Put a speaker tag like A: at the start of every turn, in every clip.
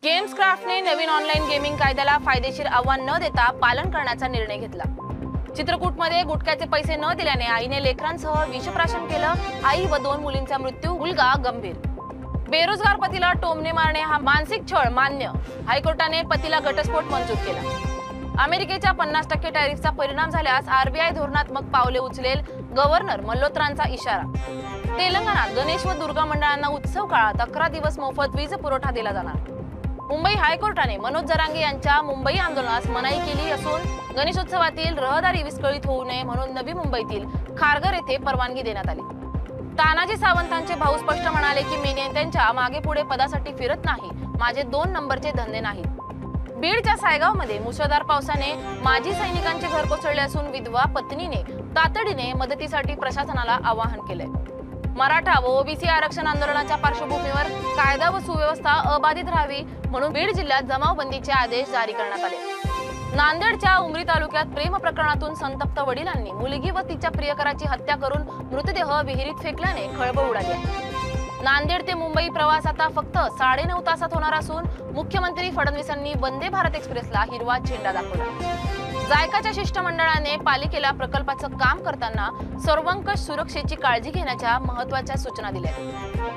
A: गेम्सक्राफ्टने नवीन online gaming कायद्याला फायदेशीर आव्हान न देता पालन करण्याचा निर्णय घेतला। चित्रकूटमध्ये गुटख्याचे पैसे न दिल्याने आईने लेकरांसह विषप्राशन केलं। आई व 2 मुलींचा मृत्यू, मुलगा गंभीर। बेरोजगार पतीला टोमणे मारणे हा मानसिक छळ मान्य, हायकोर्टाने पतीला घटस्फोट मंजूर केला। अमेरिकेच्या 50% टॅरिफचा परिणाम झाल्यास आरबीआय धोरणात्मक पावले उचलेल, गव्हर्नर मल्होत्रांचा इशारा। तेलंगणात गणेश व दुर्गा मंडळांना उत्सव काळात 11 दिवस मोफत वीज पुरवठा दिला जाणार। मुंबई हायकोर्टाने मनोज जरांगे यांच्या मुंबई आंदोलनास मनाई केली असून गणेशोत्सवातील रहदारी विस्कळीत होऊ नये म्हणून नवी मुंबईतील खारघर येथे परवानगी देण्यात आली। तानाजी सावंतांचे भाऊ स्पष्ट म्हणाले की मी नेत्यांच्या मागे पुढे पदासाठी फिरत नाही, माझे 2 नंबरचे धंदे नाहीत। बीडच्या सायगावमध्ये मुसळधार पावसाने माजी सैनिकांचे घर कोसळले असून विधवा पत्नीने तातडीने मदतीसाठी प्रशासनाला आवाहन केले। मराठा व ओबीसी आरक्षण आंदोलनाच्या पार्श्वभूमीवर कायदा व सुव्यवस्था अबाधित राहावी म्हणून बीड जिल्ह्यात जमावबंदीचे आदेश जारी करण्यात आले। नांदेडच्या उमरी तालुक्यात प्रेम प्रकरणातून संतप्त वडिलांनी मुलगी व तिच्या प्रियकराची हत्या करून मृतदेह विहिरीत फेकल्याने खळबळ उडाली आहे। नांदेड ते मुंबई प्रवास आता फक्त 9.5 तासात होणार असून मुख्यमंत्री फडणवीसांनी वंदे भारत एक्सप्रेसला हिरवा झेंडा दाखवला। जायकाच्या शिष्टमंडळाने पालिकेला प्रकल्पाचं काम करताना सर्वंकष सुरक्षेची काळजी घेण्याच्या महत्त्वाच्या सूचना दिल्या।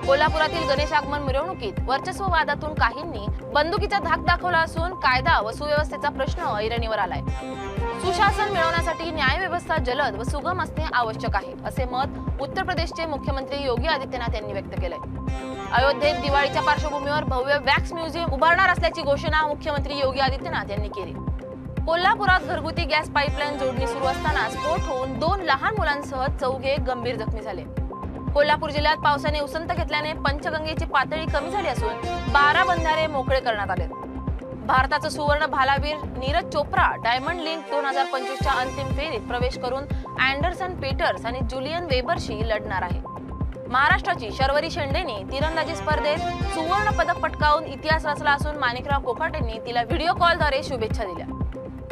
A: कोल्हापुरातील गणेश आगमन मिरवणुकीत वर्चस्ववादातून काहींनी बंदुकीचा धाक दाखवला असून कायदा व सुव्यवस्थेचा प्रश्न ऐरणीवर आलाय। सुशासन मिळवण्यासाठी न्यायव्यवस्था जलद व सुगम असणे आवश्यक आहे, असे मत उत्तर प्रदेशचे मुख्यमंत्री योगी आदित्यनाथ यांनी व्यक्त केलंय। अयोध्येत दिवाळीच्या पार्श्वभूमीवर भव्य वॅक्स म्युझियम उभारणार असल्याची घोषणा मुख्यमंत्री योगी आदित्यनाथ यांनी केली। कोल्हापुरात घरगुती गॅस पाईपलाईन जोडणी सुरू असताना स्फोट होऊन 2 लहान मुलांसह 4 गंभीर जखमी झाले। कोल्हापूर जिल्ह्यात पावसाने उसंत घेतल्याने पंचगंगेची पातळी कमी झाली असून 12 बंधारे मोकळे करण्यात आले। भारताचा सुवर्ण भालावीर नीरज चोप्रा डायमंड लीग 2025च्या अंतिम फेरीत प्रवेश करून अँडरसन पीटर्स आणि जुलियन वेबरशी लढणार आहे। महाराष्ट्राची शर्वरी शेंडेने तिरंदाजी स्पर्धेत सुवर्ण पदक पटकावून इतिहास रचला असून माणिकराव कोकाटेंनी तिला व्हिडिओ कॉलद्वारे शुभेच्छा दिल्या।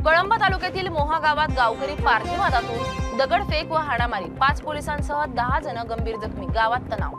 A: कळंब तालुक्यातील मोहा गावात गावकरी पार्थिवादातून दगडफेक व हाणामारी, 5 पोलिसांसह 10 जण गंभीर जखमी, गावात तणाव।